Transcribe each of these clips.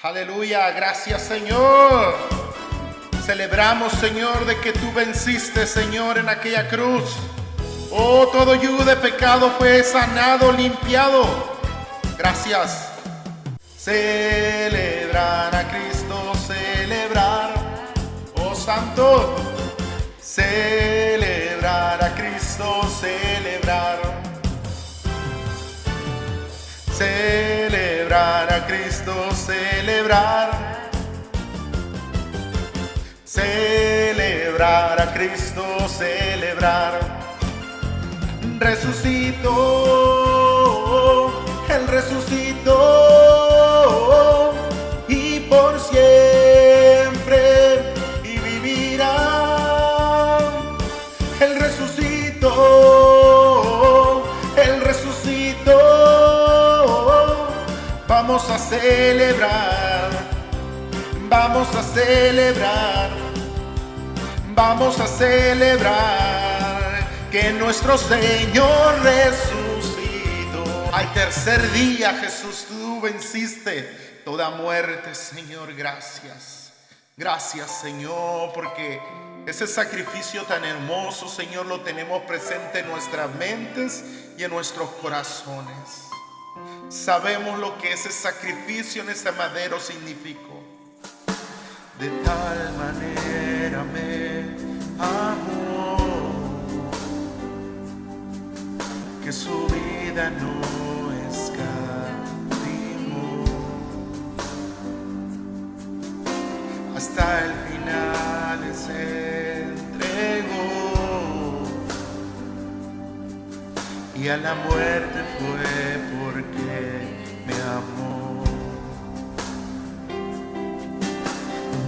Aleluya, gracias Señor. Celebramos, Señor, de que tú venciste, Señor, en aquella cruz. Oh, todo yugo de pecado fue sanado, limpiado. Gracias. Celebrar a Cristo, celebrar. Oh, Santo. Celebrar a Cristo, celebrar. Celebrar a Cristo, celebrar. Celebrar a Cristo, celebrar. Resucitó, Él resucitó y por siempre y vivirá. Él resucitó, Él resucitó. Vamos a celebrar, vamos a celebrar, vamos a celebrar que nuestro Señor resucitó. Al tercer día, Jesús, tú venciste toda muerte, Señor. Gracias. Gracias, Señor, porque ese sacrificio tan hermoso, Señor, lo tenemos presente en nuestras mentes y en nuestros corazones. Sabemos lo que ese sacrificio en ese madero significó. De tal manera me amó que su vida no escatimó. Hasta el final Él se entregó y a la muerte fue porque me amó.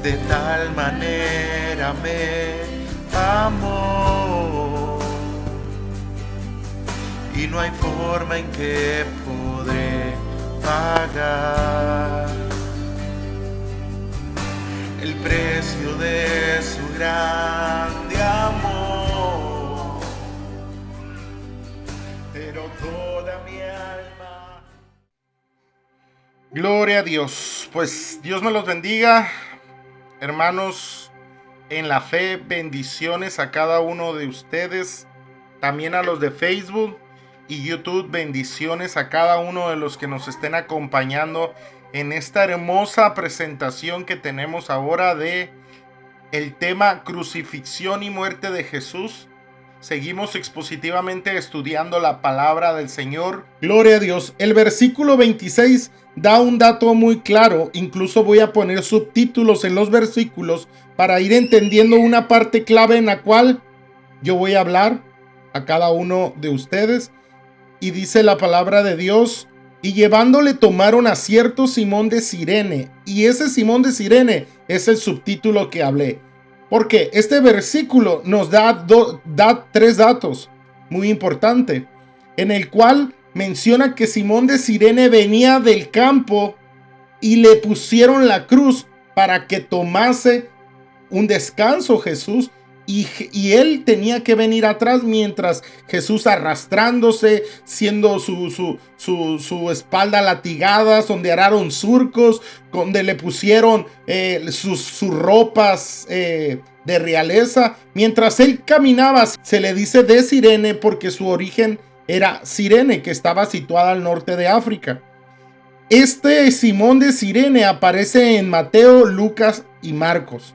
De tal manera me amó y no hay forma en que podré pagar el precio de su grande amor. Pero toda mi alma. Gloria a Dios. Pues Dios me los bendiga, hermanos en la fe. Bendiciones a cada uno de ustedes, también a los de Facebook y YouTube. Bendiciones a cada uno de los que nos estén acompañando en esta hermosa presentación que tenemos ahora de el tema crucifixión y muerte de Jesús. Seguimos expositivamente estudiando la palabra del Señor. Gloria a Dios. El versículo 26 da un dato muy claro. Incluso voy a poner subtítulos en los versículos para ir entendiendo una parte clave en la cual yo voy a hablar a cada uno de ustedes. Y dice la palabra de Dios: y llevándole tomaron a cierto Simón de Cirene. Y ese Simón de Cirene es el subtítulo que hablé. Porque este versículo nos da tres datos muy importantes, en el cual menciona que Simón de Cirene venía del campo y le pusieron la cruz para que tomase un descanso Jesús, y él tenía que venir atrás mientras Jesús arrastrándose, siendo su espalda latigada, donde araron surcos, donde le pusieron sus ropas de realeza. Mientras él caminaba, se le dice de Cirene porque su origen era Cirene, que estaba situada al norte de África. Este Simón de Cirene aparece en Mateo, Lucas y Marcos.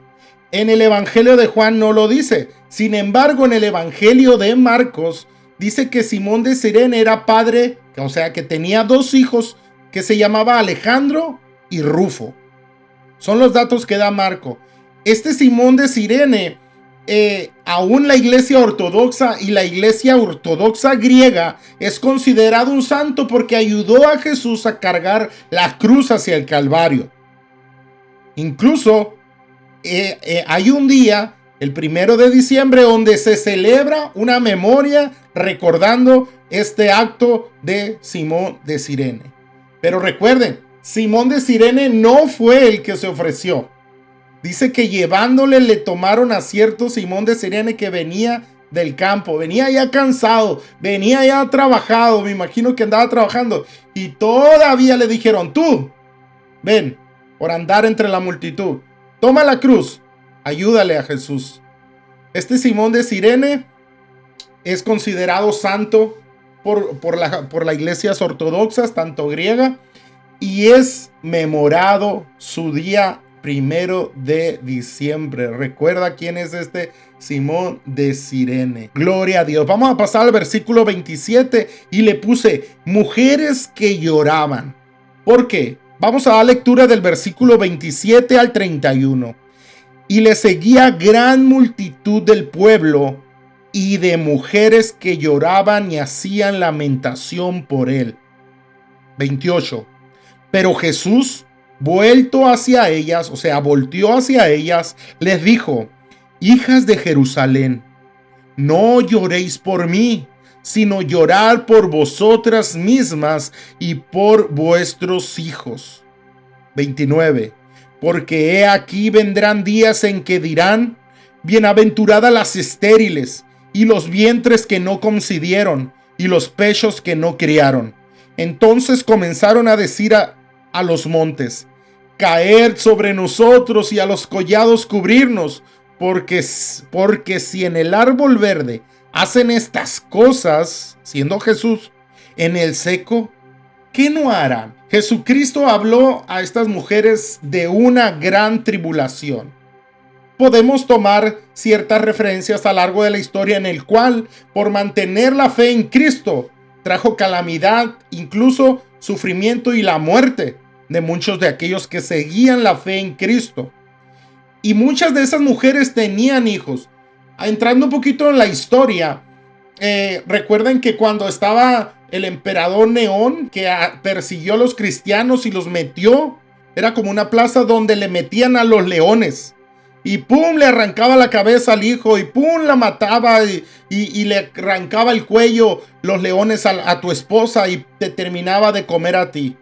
En el Evangelio de Juan no lo dice. Sin embargo, en el Evangelio de Marcos dice que Simón de Cirene era padre, o sea, que tenía dos hijos que se llamaba Alejandro y Rufo. Son los datos que da Marco. Este Simón de Cirene, aún la iglesia ortodoxa y la iglesia ortodoxa griega, es considerado un santo porque ayudó a Jesús a cargar la cruz hacia el Calvario. Incluso hay un día, el 1 de diciembre, donde se celebra una memoria recordando este acto de Simón de Cirene. Pero recuerden, Simón de Cirene no fue el que se ofreció. Dice que llevándole le tomaron a cierto Simón de Cirene que venía del campo, venía ya cansado, venía ya trabajado, me imagino que andaba trabajando, y todavía le dijeron: tú, ven, por andar entre la multitud. Toma la cruz, ayúdale a Jesús. Este Simón de Cirene es considerado santo por las iglesias ortodoxas, tanto griega, y es memorado su día 1 de diciembre. Recuerda quién es este Simón de Cirene. Gloria a Dios. Vamos a pasar al versículo 27 y le puse mujeres que lloraban. ¿Por qué? Vamos a dar lectura del versículo 27 al 31. Y le seguía gran multitud del pueblo y de mujeres que lloraban y hacían lamentación por él. 28. Pero Jesús, vuelto hacia ellas, o sea, volteó hacia ellas, les dijo: hijas de Jerusalén, no lloréis por mí, sino llorar por vosotras mismas y por vuestros hijos. 29. Porque he aquí vendrán días en que dirán: bienaventuradas las estériles, y los vientres que no concibieron, y los pechos que no criaron. Entonces comenzaron a decir a los montes: caed sobre nosotros, y a los collados cubrirnos, porque si en el árbol verde hacen estas cosas, siendo Jesús, en el seco, ¿qué no harán? Jesucristo habló a estas mujeres de una gran tribulación. Podemos tomar ciertas referencias a lo largo de la historia en el cual, por mantener la fe en Cristo, trajo calamidad, incluso sufrimiento y la muerte de muchos de aquellos que seguían la fe en Cristo. Y muchas de esas mujeres tenían hijos. Entrando un poquito en la historia, recuerden que cuando estaba el emperador Neón, que persiguió a los cristianos y los metió, era como una plaza donde le metían a los leones. Y pum, le arrancaba la cabeza al hijo, y pum, la mataba, y le arrancaba el cuello los leones a tu esposa, y te terminaba de comer a ti.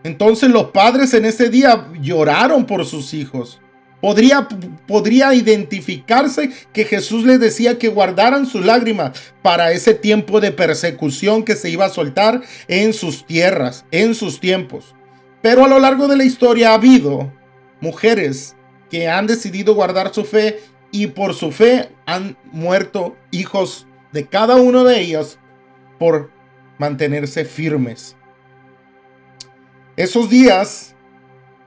Entonces los padres en ese día lloraron por sus hijos. Podría identificarse que Jesús les decía que guardaran sus lágrimas para ese tiempo de persecución que se iba a soltar en sus tierras, en sus tiempos. Pero a lo largo de la historia ha habido mujeres que han decidido guardar su fe, y por su fe han muerto hijos de cada uno de ellos por mantenerse firmes. Esos días,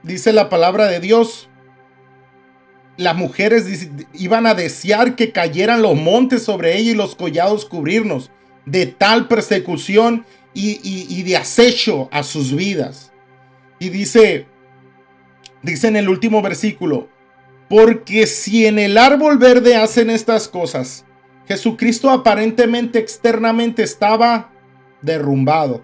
dice la palabra de Dios, las mujeres iban a desear que cayeran los montes sobre ella y los collados cubrirnos de tal persecución y de acecho a sus vidas. Y dice en el último versículo: porque si en el árbol verde hacen estas cosas, Jesucristo aparentemente externamente estaba derrumbado,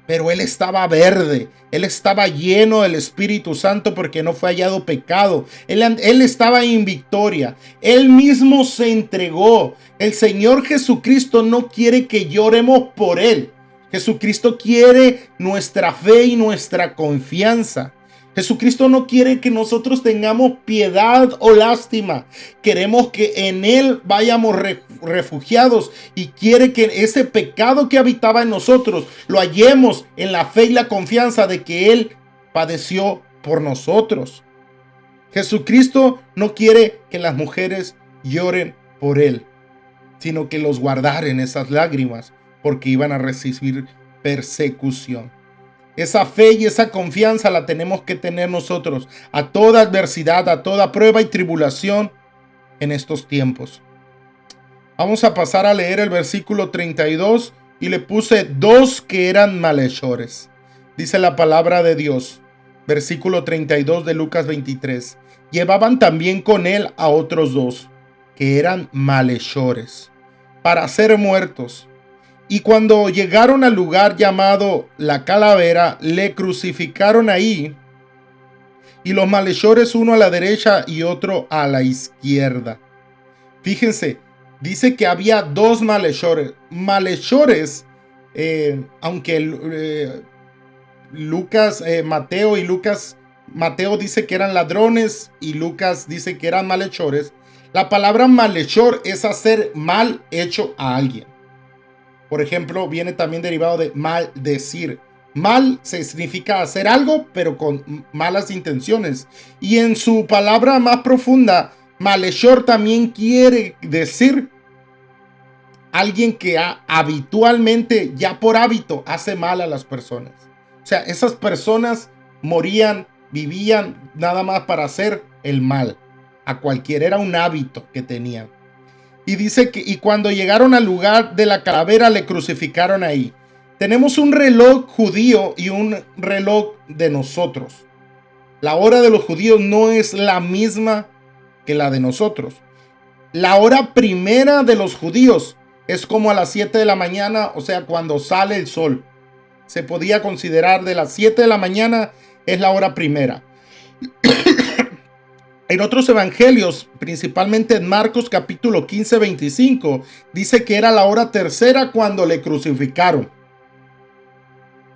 pero él estaba verde, él estaba lleno del Espíritu Santo porque no fue hallado pecado. Él estaba en victoria, él mismo se entregó. El Señor Jesucristo no quiere que lloremos por él. Jesucristo quiere nuestra fe y nuestra confianza. Jesucristo no quiere que nosotros tengamos piedad o lástima. Queremos que en Él vayamos refugiados, y quiere que ese pecado que habitaba en nosotros lo hallemos en la fe y la confianza de que Él padeció por nosotros. Jesucristo no quiere que las mujeres lloren por Él, sino que los guardaren esas lágrimas, porque iban a recibir persecución. Esa fe y esa confianza la tenemos que tener nosotros a toda adversidad, a toda prueba y tribulación en estos tiempos. Vamos a pasar a leer el versículo 32 y le puse dos que eran malhechores. Dice la palabra de Dios, versículo 32 de Lucas 23. Llevaban también con él a otros dos que eran malhechores para ser muertos. Y cuando llegaron al lugar llamado la Calavera, le crucificaron ahí, y los malhechores, uno a la derecha y otro a la izquierda. Fíjense, dice que había dos malhechores. Malhechores, aunque Mateo dice que eran ladrones y Lucas dice que eran malhechores. La palabra malhechor es hacer mal hecho a alguien. Por ejemplo, viene también derivado de maldecir. Mal se significa hacer algo, pero con malas intenciones. Y en su palabra más profunda, malhechor también quiere decir alguien que habitualmente, ya por hábito, hace mal a las personas. O sea, esas personas morían, vivían nada más para hacer el mal a cualquiera. Era un hábito que tenían. Y dice que y cuando llegaron al lugar de la calavera, le crucificaron ahí. Tenemos un reloj judío y un reloj de nosotros. La hora de los judíos no es la misma que la de nosotros. La hora primera de los judíos es como a las 7 de la mañana, o sea, cuando sale el sol. Se podía considerar de las 7 de la mañana es la hora primera. En otros evangelios, principalmente en Marcos capítulo 15, 25, dice que era la hora tercera cuando le crucificaron.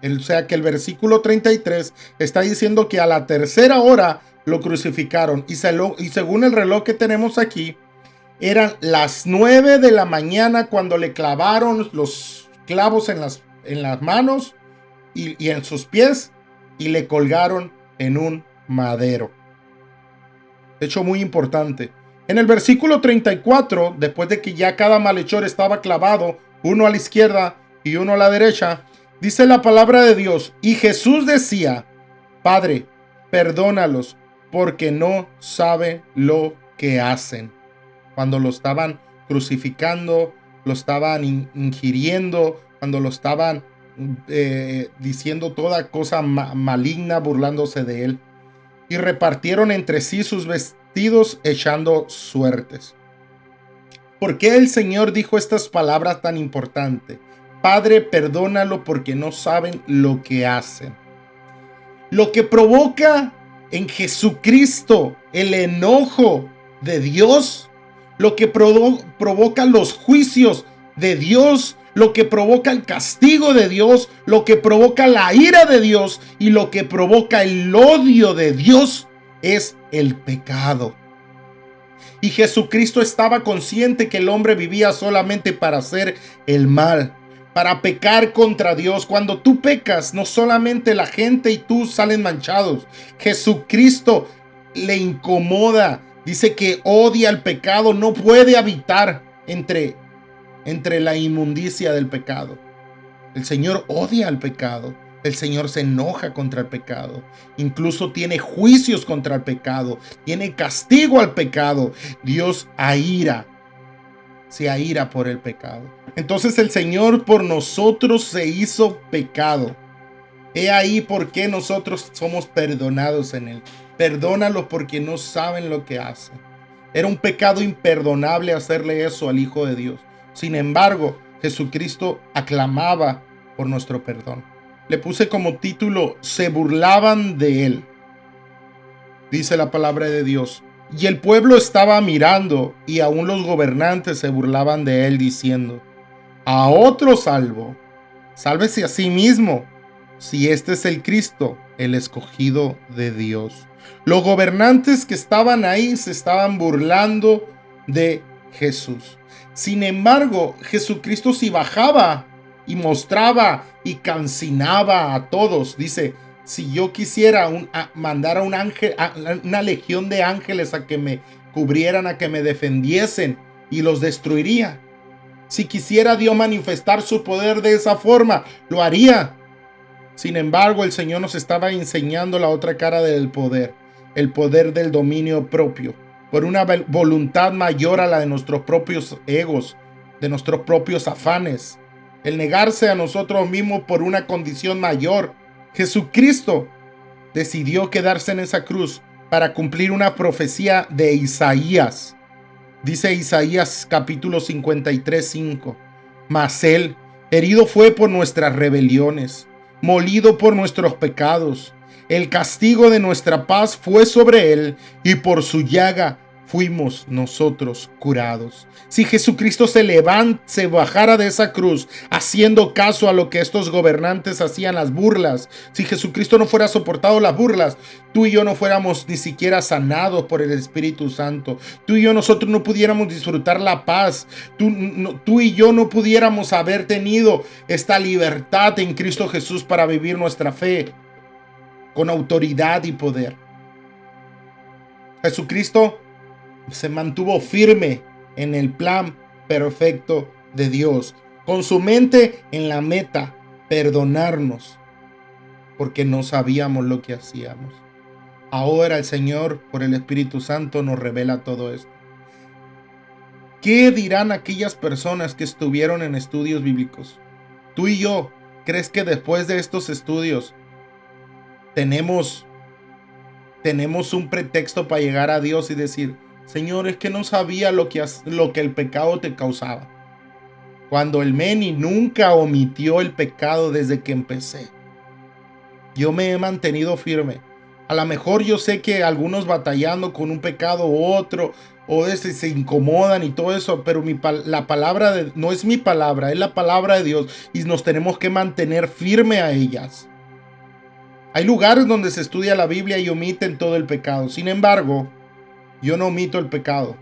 O sea que el versículo 33 está diciendo que a la tercera hora lo crucificaron. Y según el reloj que tenemos aquí, eran las 9 de la mañana cuando le clavaron los clavos en las manos y en sus pies y le colgaron en un madero. De hecho, muy importante. En el versículo 34, después de que ya cada malhechor estaba clavado, uno a la izquierda y uno a la derecha, dice la palabra de Dios, y Jesús decía, Padre, perdónalos, porque no saben lo que hacen. Cuando lo estaban crucificando, lo estaban ingiriendo, cuando lo estaban diciendo toda cosa maligna, burlándose de él. Y repartieron entre sí sus vestidos echando suertes. ¿Por qué el Señor dijo estas palabras tan importantes? Padre, perdónalo porque no saben lo que hacen. Lo que provoca en Jesucristo el enojo de Dios, lo que provoca los juicios de Dios, lo que provoca el castigo de Dios, lo que provoca la ira de Dios y lo que provoca el odio de Dios es el pecado. Y Jesucristo estaba consciente que el hombre vivía solamente para hacer el mal, para pecar contra Dios. Cuando tú pecas, no solamente la gente y tú salen manchados. Jesucristo le incomoda. Dice que odia el pecado, no puede habitar entre la inmundicia del pecado. El Señor odia el pecado. El Señor se enoja contra el pecado. Incluso tiene juicios contra el pecado. Tiene castigo al pecado. Dios se aira por el pecado. Entonces el Señor por nosotros se hizo pecado. He ahí por qué nosotros somos perdonados en Él. Perdónalos porque no saben lo que hacen. Era un pecado imperdonable hacerle eso al Hijo de Dios. Sin embargo, Jesucristo aclamaba por nuestro perdón. Le puse como título, se burlaban de Él. Dice la palabra de Dios. Y el pueblo estaba mirando y aún los gobernantes se burlaban de Él diciendo, a otro salvo, sálvese a sí mismo, si este es el Cristo, el escogido de Dios. Los gobernantes que estaban ahí se estaban burlando de Jesús. Sin embargo, Jesucristo sí bajaba y mostraba y cancinaba a todos. Dice, si yo quisiera mandar a un ángel, una legión de ángeles a que me cubrieran, a que me defendiesen y los destruiría. Si quisiera Dios manifestar su poder de esa forma, lo haría. Sin embargo, el Señor nos estaba enseñando la otra cara del poder, el poder del dominio propio, por una voluntad mayor a la de nuestros propios egos, de nuestros propios afanes, el negarse a nosotros mismos por una condición mayor. Jesucristo decidió quedarse en esa cruz para cumplir una profecía de Isaías. Dice Isaías capítulo 53, 5. Mas Él herido fue por nuestras rebeliones, molido por nuestros pecados. El castigo de nuestra paz fue sobre Él, y por su llaga fuimos nosotros curados. Si Jesucristo se bajara de esa cruz haciendo caso a lo que estos gobernantes hacían, las burlas, si Jesucristo no fuera soportado las burlas, tú y yo no fuéramos ni siquiera sanados por el Espíritu Santo. Tú y yo, nosotros no pudiéramos disfrutar la paz. Tú y yo no pudiéramos haber tenido esta libertad en Cristo Jesús para vivir nuestra fe con autoridad y poder. Jesucristo se mantuvo firme en el plan perfecto de Dios, con su mente en la meta, perdonarnos, porque no sabíamos lo que hacíamos. Ahora el Señor, por el Espíritu Santo, nos revela todo esto. ¿Qué dirán aquellas personas que estuvieron en estudios bíblicos? Tú y yo, ¿crees que después de estos estudios tenemos un pretexto para llegar a Dios y decir: Señor, es que no sabía lo que el pecado te causaba? Cuando el Meni nunca omitió el pecado desde que empecé. Yo me he mantenido firme. A lo mejor yo sé que algunos batallando con un pecado u otro, o se incomodan y todo eso, pero la palabra no es mi palabra, es la palabra de Dios, y nos tenemos que mantener firme a ellas. Hay lugares donde se estudia la Biblia y omiten todo el pecado. Sin embargo, yo no omito el pecado,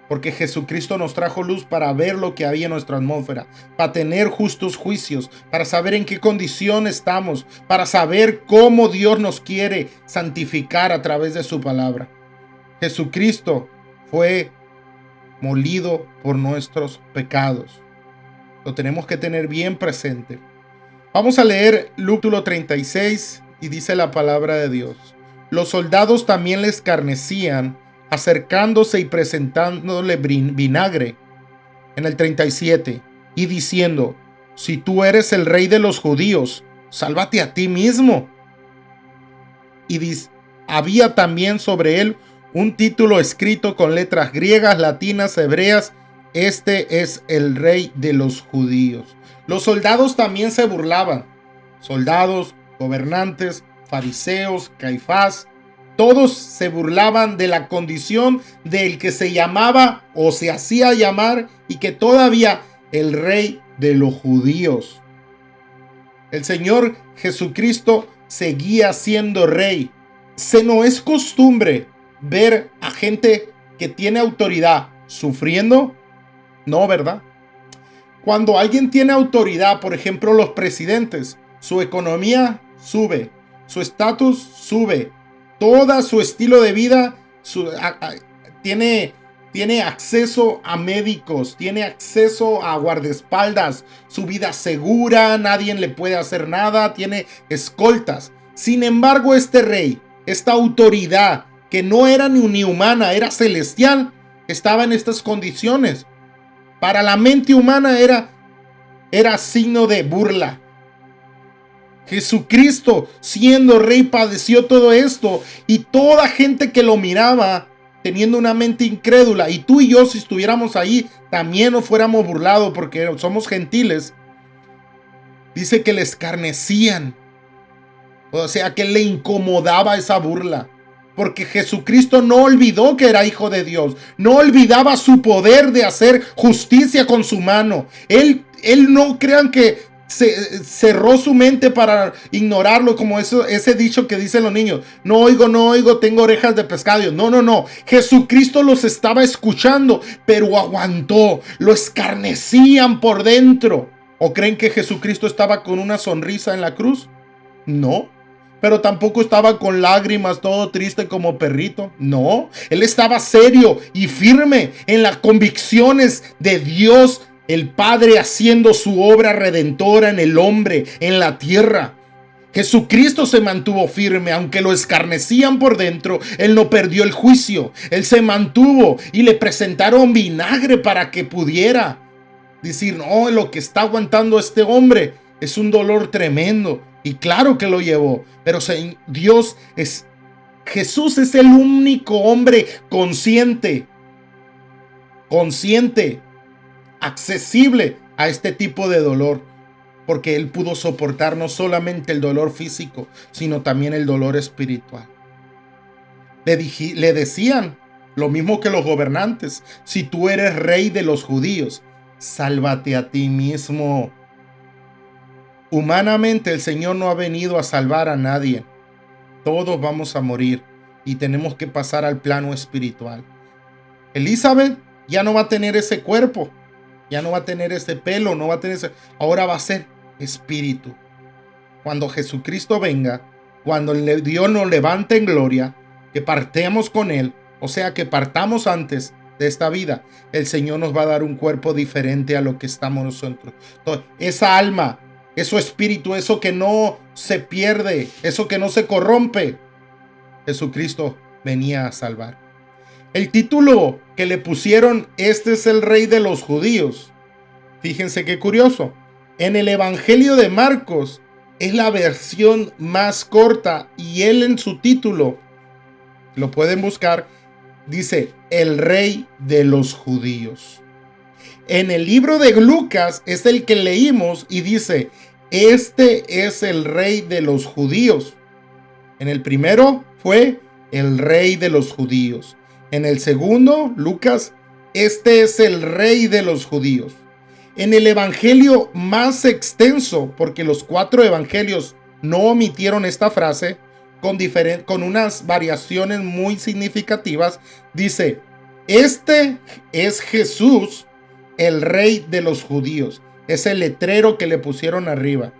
porque Jesucristo nos trajo luz para ver lo que había en nuestra atmósfera, para tener justos juicios, para saber en qué condición estamos, para saber cómo Dios nos quiere santificar a través de su palabra. Jesucristo fue molido por nuestros pecados. Lo tenemos que tener bien presente. Vamos a leer Lucas 36 y dice la palabra de Dios: los soldados también le escarnecían, acercándose y presentándole vinagre. En el 37, y diciendo: si tú eres el rey de los judíos, sálvate a ti mismo. Y había también sobre él un título escrito con letras griegas, latinas, hebreas: este es el rey de los judíos. Los soldados también se burlaban. Soldados, gobernantes, fariseos, Caifás, todos se burlaban de la condición del que se llamaba o se hacía llamar y que todavía el rey de los judíos. El Señor Jesucristo seguía siendo rey. No es costumbre ver a gente que tiene autoridad sufriendo, ¿no, verdad? Cuando alguien tiene autoridad, por ejemplo los presidentes, su economía sube, su estatus sube, todo su estilo de vida tiene acceso a médicos, tiene acceso a guardaespaldas, su vida segura, nadie le puede hacer nada, tiene escoltas. Sin embargo, este rey, esta autoridad que no era ni humana, era celestial, estaba en estas condiciones. Para la mente humana era signo de burla. Jesucristo, siendo rey, padeció todo esto, y toda gente que lo miraba teniendo una mente incrédula, y tú y yo, si estuviéramos ahí, también nos fuéramos burlados porque somos gentiles. Dice que le escarnecían, o sea que le incomodaba esa burla, porque Jesucristo no olvidó que era hijo de Dios, no olvidaba su poder de hacer justicia con su mano. Él no crean que cerró su mente para ignorarlo, como ese dicho que dicen los niños: no oigo, tengo orejas de pescado. No, Jesucristo los estaba escuchando, pero aguantó. Lo escarnecían por dentro. ¿O creen que Jesucristo estaba con una sonrisa en la cruz? No. Pero tampoco estaba con lágrimas, todo triste como perrito. No, él estaba serio y firme en las convicciones de Dios el Padre, haciendo su obra redentora en el hombre, en la tierra. Jesucristo se mantuvo firme, aunque lo escarnecían por dentro. Él no perdió el juicio. Él se mantuvo y le presentaron vinagre para que pudiera decir: no, lo que está aguantando este hombre es un dolor tremendo. Y claro que lo llevó. Pero Jesús es el único hombre consciente, accesible a este tipo de dolor, porque él pudo soportar no solamente el dolor físico, sino también el dolor espiritual. Le decían Lo mismo que los gobernantes. Si tú eres rey de los judíos, sálvate a ti mismo. Humanamente el Señor no ha venido a salvar a nadie. Todos vamos a morir y tenemos que pasar al plano espiritual. Elizabeth ya no va a tener ese cuerpo, ya no va a tener ese pelo, no va a tener ese... Ahora va a ser espíritu. Cuando Jesucristo venga, cuando Dios nos levante en gloria, que partemos con Él, o sea que partamos antes de esta vida, el Señor nos va a dar un cuerpo diferente a lo que estamos nosotros. Entonces, esa alma, ese espíritu, eso que no se pierde, eso que no se corrompe, Jesucristo venía a salvar. El título que le pusieron, este es el rey de los judíos. Fíjense qué curioso. En el Evangelio de Marcos es la versión más corta y él en su título, lo pueden buscar, dice el rey de los judíos. En el libro de Lucas es el que leímos y dice, este es el rey de los judíos. En el primero fue el rey de los judíos. En el segundo, Lucas, este es el rey de los judíos. En el evangelio más extenso, porque los 4 evangelios no omitieron esta frase, con unas variaciones muy significativas, dice, este es Jesús, el rey de los judíos. Es el letrero que le pusieron arriba.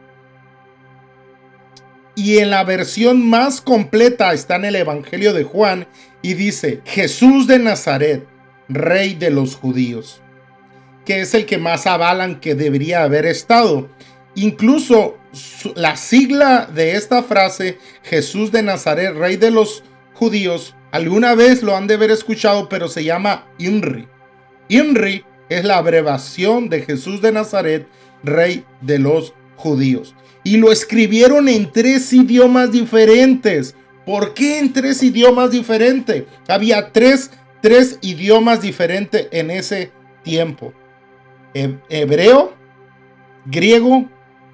Y en la versión más completa está en el Evangelio de Juan y dice, Jesús de Nazaret, rey de los judíos, que es el que más avalan que debería haber estado. Incluso la sigla de esta frase, Jesús de Nazaret, rey de los judíos, alguna vez lo han de haber escuchado, pero se llama INRI. INRI es la abreviación de Jesús de Nazaret, rey de los judíos. Y lo escribieron en 3 idiomas diferentes. ¿Por qué en 3 idiomas diferentes? Había tres idiomas diferentes en ese tiempo. Hebreo, griego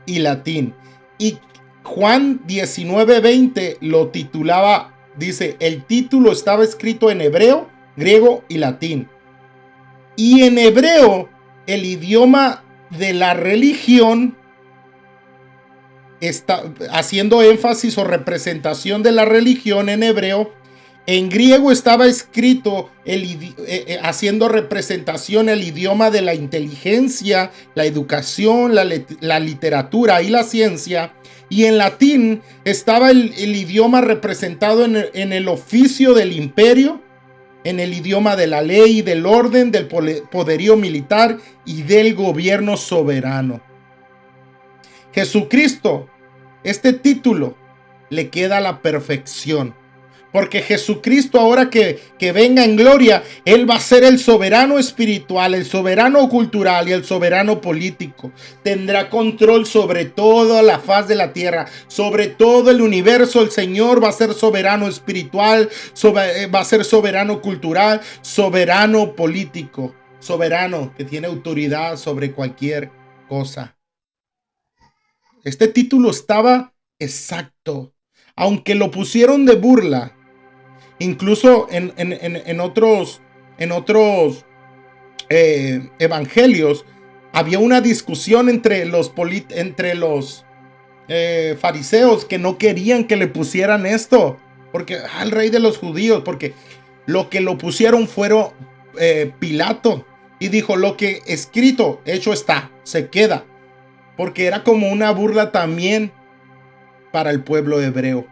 y latín. Y Juan 19:20 lo titulaba, dice, el título estaba escrito en hebreo, griego y latín. Y en hebreo, el idioma de la religión, está haciendo énfasis o representación de la religión en hebreo. En griego estaba escrito haciendo representación el idioma de la inteligencia, la educación, la literatura y la ciencia. Y en latín estaba el idioma representado en el oficio del imperio, en el idioma de la ley, del orden, del poderío militar y del gobierno soberano. Jesucristo, este título le queda a la perfección, porque Jesucristo ahora que venga en gloria, Él va a ser el soberano espiritual, el soberano cultural y el soberano político. Tendrá control sobre toda la faz de la tierra, sobre todo el universo. El Señor va a ser soberano espiritual, va a ser soberano cultural, soberano político, soberano que tiene autoridad sobre cualquier cosa. Este título estaba exacto, aunque lo pusieron de burla. Incluso en otros evangelios había una discusión entre los fariseos que no querían que le pusieran esto, porque el rey de los judíos, porque lo que lo pusieron fueron Pilato, y dijo, lo que escrito, hecho está, se queda. Porque era como una burla también para el pueblo hebreo.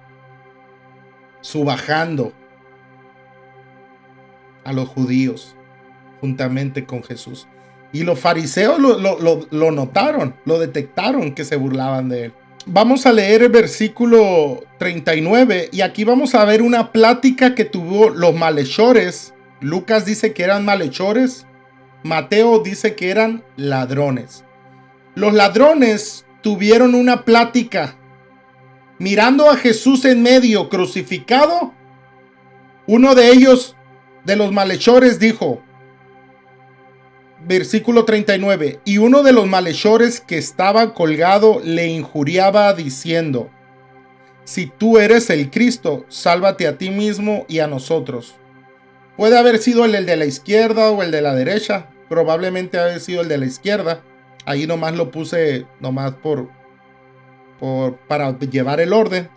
Subajando a los judíos juntamente con Jesús. Y los fariseos lo notaron, lo detectaron que se burlaban de él. Vamos a leer el versículo 39 y aquí vamos a ver una plática que tuvo los malhechores. Lucas dice que eran malhechores. Mateo dice que eran ladrones. Los ladrones tuvieron una plática mirando a Jesús en medio crucificado. Uno de ellos, de los malhechores, dijo, versículo 39, y uno de los malhechores que estaba colgado le injuriaba diciendo, si tú eres el Cristo, sálvate a ti mismo y a nosotros. Puede haber sido el de la izquierda o el de la derecha. Probablemente haber sido el de la izquierda. Ahí nomás lo puse nomás para llevar el orden.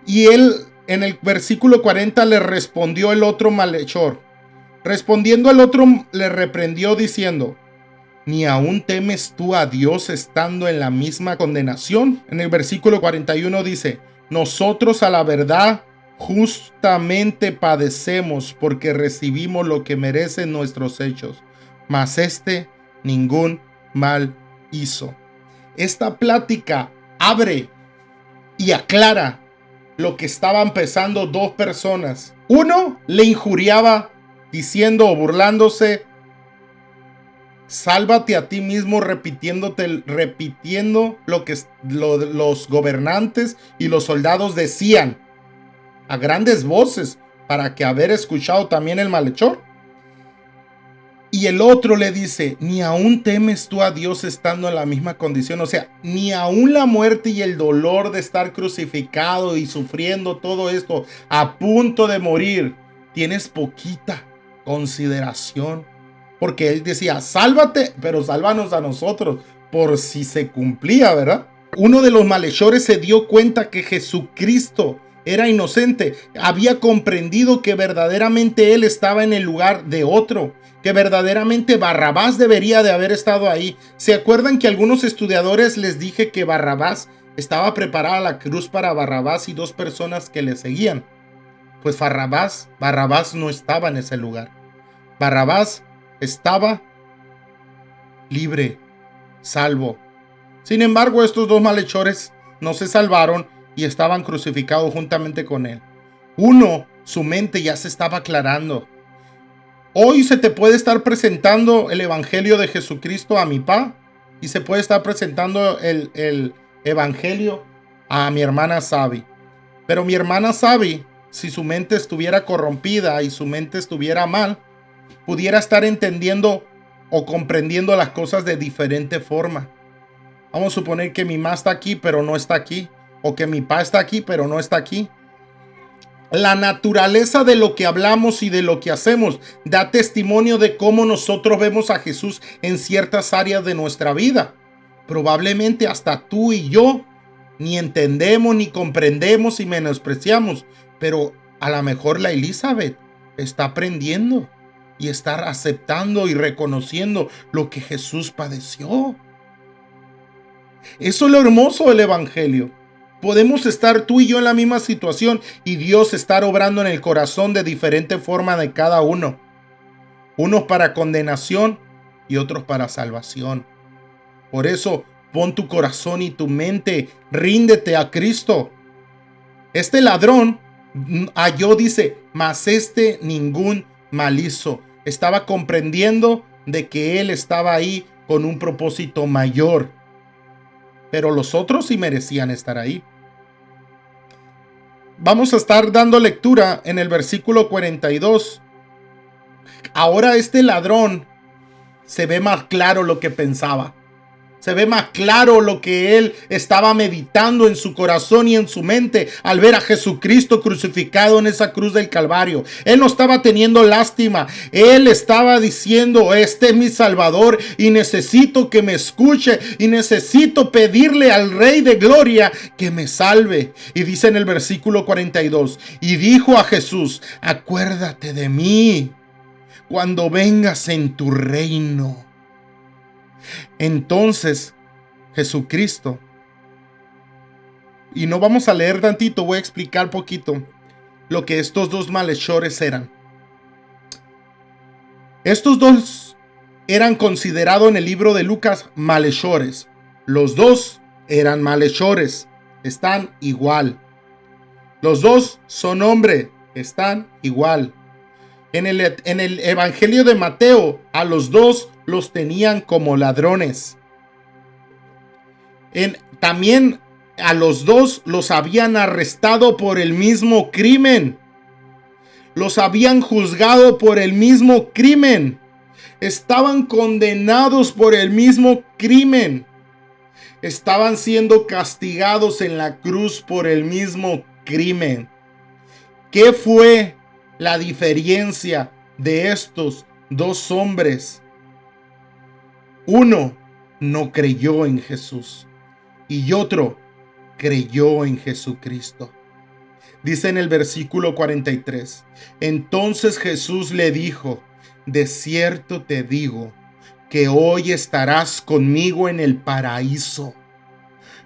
Y él en el versículo 40 le respondió el otro malhechor. Respondiendo el otro le reprendió diciendo: ¿ni aún temes tú a Dios estando en la misma condenación? En el versículo 41 dice: nosotros a la verdad justamente padecemos porque recibimos lo que merecen nuestros hechos, mas ningún mal hizo. Esta plática abre y aclara lo que estaban pensando dos personas. Uno le injuriaba diciendo o burlándose: sálvate a ti mismo, repitiendo lo que los gobernantes y los soldados decían a grandes voces para que haber escuchado también el malhechor. Y el otro le dice: ni aún temes tú a Dios estando en la misma condición. O sea, ni aún la muerte y el dolor de estar crucificado y sufriendo todo esto a punto de morir, tienes poquita consideración. Porque él decía: sálvate, pero sálvanos a nosotros, por si se cumplía, ¿verdad? Uno de los malhechores se dio cuenta que Jesucristo era inocente. Había comprendido que verdaderamente él estaba en el lugar de otro, que verdaderamente Barrabás debería de haber estado ahí. ¿Se acuerdan que algunos estudiadores les dije que Barrabás estaba preparada la cruz para Barrabás y dos personas que le seguían? Pues Barrabás no estaba en ese lugar. Barrabás estaba libre, salvo. Sin embargo, estos dos malhechores no se salvaron y estaban crucificados juntamente con él. Uno, su mente ya se estaba aclarando. Hoy se te puede estar presentando el evangelio de Jesucristo a mi papá y se puede estar presentando el evangelio a mi hermana Sabi. Pero mi hermana Sabi, si su mente estuviera corrompida y su mente estuviera mal, pudiera estar entendiendo o comprendiendo las cosas de diferente forma. Vamos a suponer que mi mamá está aquí, pero no está aquí. O que mi papá está aquí, pero no está aquí. La naturaleza de lo que hablamos y de lo que hacemos da testimonio de cómo nosotros vemos a Jesús en ciertas áreas de nuestra vida. Probablemente hasta tú y yo ni entendemos, ni comprendemos y menospreciamos. Pero a lo mejor la Elizabeth está aprendiendo y está aceptando y reconociendo lo que Jesús padeció. Eso es lo hermoso del evangelio. Podemos estar tú y yo en la misma situación y Dios estar obrando en el corazón de diferente forma de cada uno. Unos para condenación y otros para salvación. Por eso, pon tu corazón y tu mente, ríndete a Cristo. Este ladrón halló, dice, mas ningún mal hizo. Estaba comprendiendo de que él estaba ahí con un propósito mayor. Pero los otros sí merecían estar ahí. Vamos a estar dando lectura en el versículo 42. Ahora este ladrón se ve más claro lo que pensaba. Se ve más claro lo que él estaba meditando en su corazón y en su mente al ver a Jesucristo crucificado en esa cruz del Calvario. Él no estaba teniendo lástima. Él estaba diciendo: este es mi Salvador y necesito que me escuche y necesito pedirle al Rey de Gloria que me salve. Y dice en el versículo 42: y dijo a Jesús: acuérdate de mí cuando vengas en tu reino. Entonces Jesucristo, y no vamos a leer tantito, voy a explicar poquito lo que estos dos malhechores eran. Estos dos eran considerados en el libro de Lucas malhechores. Los dos eran malhechores, están igual. Los dos son hombres, están igual. En el evangelio de Mateo, a los dos los tenían como ladrones. También a los dos los habían arrestado por el mismo crimen. Los habían juzgado por el mismo crimen. Estaban condenados por el mismo crimen. Estaban siendo castigados en la cruz por el mismo crimen. ¿Qué fue la diferencia de estos dos hombres, uno no creyó en Jesús y otro creyó en Jesucristo. Dice en el versículo 43, entonces Jesús le dijo, de cierto te digo, que hoy estarás conmigo en el paraíso.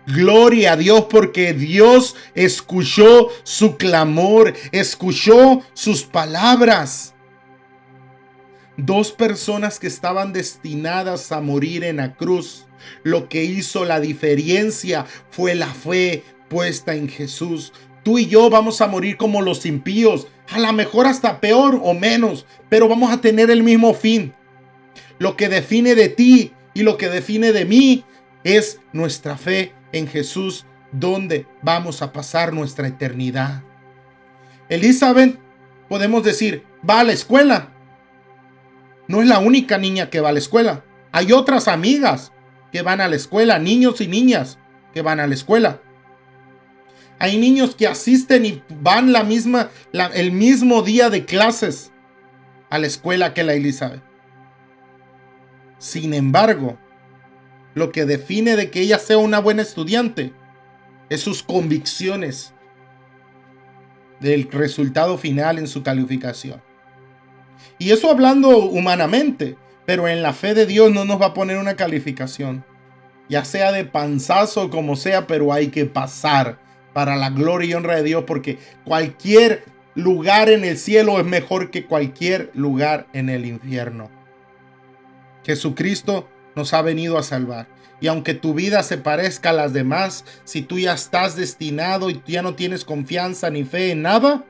Gloria a Dios, porque Dios escuchó su clamor, escuchó sus palabras. Dos personas que estaban destinadas a morir en la cruz. Lo que hizo la diferencia fue la fe puesta en Jesús. Tú y yo vamos a morir como los impíos, a lo mejor hasta peor o menos, pero vamos a tener el mismo fin. Lo que define de ti y lo que define de mí es nuestra fe en Jesús, donde vamos a pasar nuestra eternidad. Elizabeth, podemos decir, va a la escuela. No es la única niña que va a la escuela. Hay otras amigas que van a la escuela, niños y niñas que van a la escuela. Hay niños que asisten y van el mismo día de clases a la escuela que la Elizabeth. Sin embargo, lo que define de que ella sea una buena estudiante es sus convicciones del resultado final en su calificación. Y eso hablando humanamente, pero en la fe de Dios no nos va a poner una calificación, ya sea de panzazo como sea, pero hay que pasar para la gloria y honra de Dios, porque cualquier lugar en el cielo es mejor que cualquier lugar en el infierno. Jesucristo nos ha venido a salvar. Y aunque tu vida se parezca a las demás, si tú ya estás destinado y tú ya no tienes confianza ni fe en nada,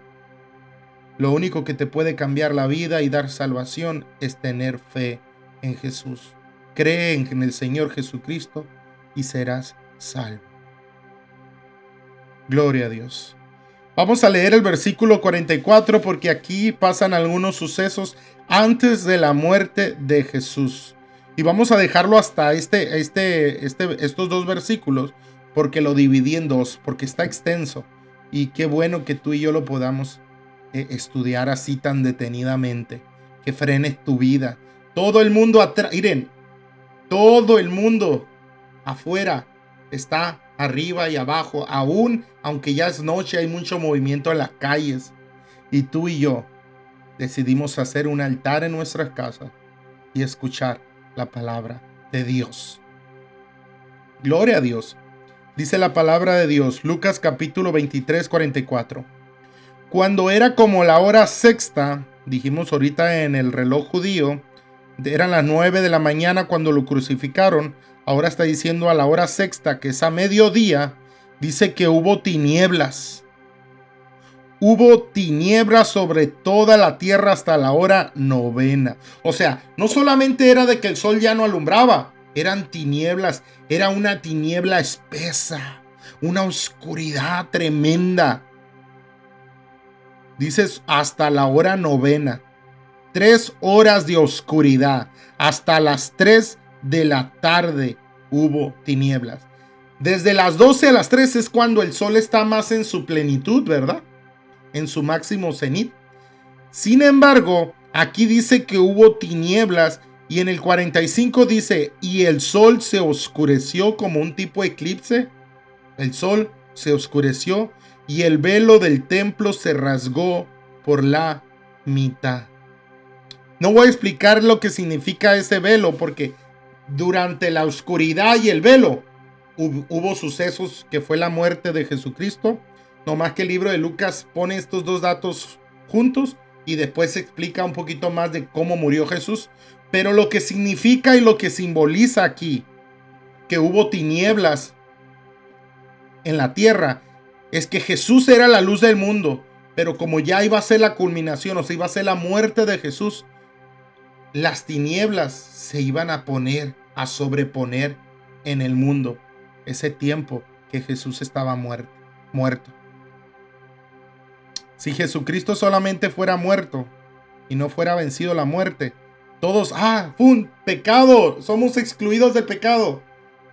lo único que te puede cambiar la vida y dar salvación es tener fe en Jesús. Cree en el Señor Jesucristo y serás salvo. Gloria a Dios. Vamos a leer el versículo 44 porque aquí pasan algunos sucesos antes de la muerte de Jesús. Y vamos a dejarlo hasta estos dos versículos porque lo dividí en dos, porque está extenso. Y qué bueno que tú y yo lo podamos estudiar así tan detenidamente, que frenes tu vida. Todo el mundo atrás, miren, todo el mundo afuera está arriba y abajo, aún aunque ya es noche, hay mucho movimiento en las calles. Y tú y yo decidimos hacer un altar en nuestras casas y escuchar la palabra de Dios. Gloria a Dios. Dice la palabra de Dios, Lucas capítulo 23, 44. Cuando era como la hora sexta, dijimos ahorita en el reloj judío, eran las 9 de la mañana cuando lo crucificaron. Ahora está diciendo a la hora sexta, que es a mediodía. Dice que hubo tinieblas. Hubo tinieblas sobre toda la tierra hasta la hora novena. O sea, no solamente era de que el sol ya no alumbraba, eran tinieblas. Era una tiniebla espesa, una oscuridad tremenda. Dices hasta la hora novena. 3 horas de oscuridad. Hasta las 3 de la tarde hubo tinieblas. Desde las 12 a las 3 es cuando el sol está más en su plenitud, ¿verdad? En su máximo cenit. Sin embargo, aquí dice que hubo tinieblas y en el 45 dice, y el sol se oscureció como un tipo de eclipse. El sol se oscureció y el velo del templo se rasgó por la mitad. No voy a explicar lo que significa ese velo porque durante la oscuridad y el velo hubo sucesos que fue la muerte de Jesucristo. No más que el libro de Lucas pone estos dos datos juntos y después se explica un poquito más de cómo murió Jesús. Pero lo que significa y lo que simboliza aquí que hubo tinieblas en la tierra es que Jesús era la luz del mundo, pero como ya iba a ser la culminación, o sea, iba a ser la muerte de Jesús, las tinieblas se iban a sobreponer en el mundo. Ese tiempo que Jesús estaba muerto. Si Jesucristo solamente fuera muerto y no fuera vencido la muerte, todos, ¡pum! Pecado, somos excluidos del pecado.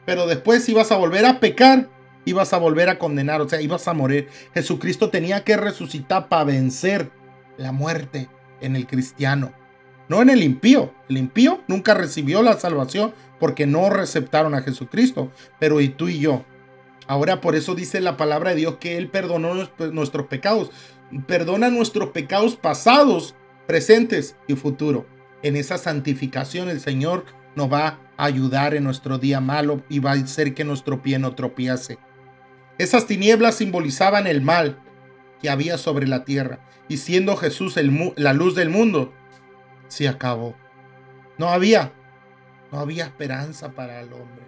Pero después ibas a volver a pecar, ibas a volver a condenar, o sea, ibas a morir. Jesucristo tenía que resucitar para vencer la muerte en el cristiano, no en el impío. El impío nunca recibió la salvación porque no receptaron a Jesucristo. Pero ¿y tú y yo? Ahora por eso dice la palabra de Dios que Él perdonó nuestros pecados. Perdona nuestros pecados pasados, presentes y futuros. En esa santificación el Señor nos va a ayudar en nuestro día malo y va a hacer que nuestro pie no tropiece. Esas tinieblas simbolizaban el mal que había sobre la tierra. Y siendo Jesús la luz del mundo, se acabó. No había esperanza para el hombre.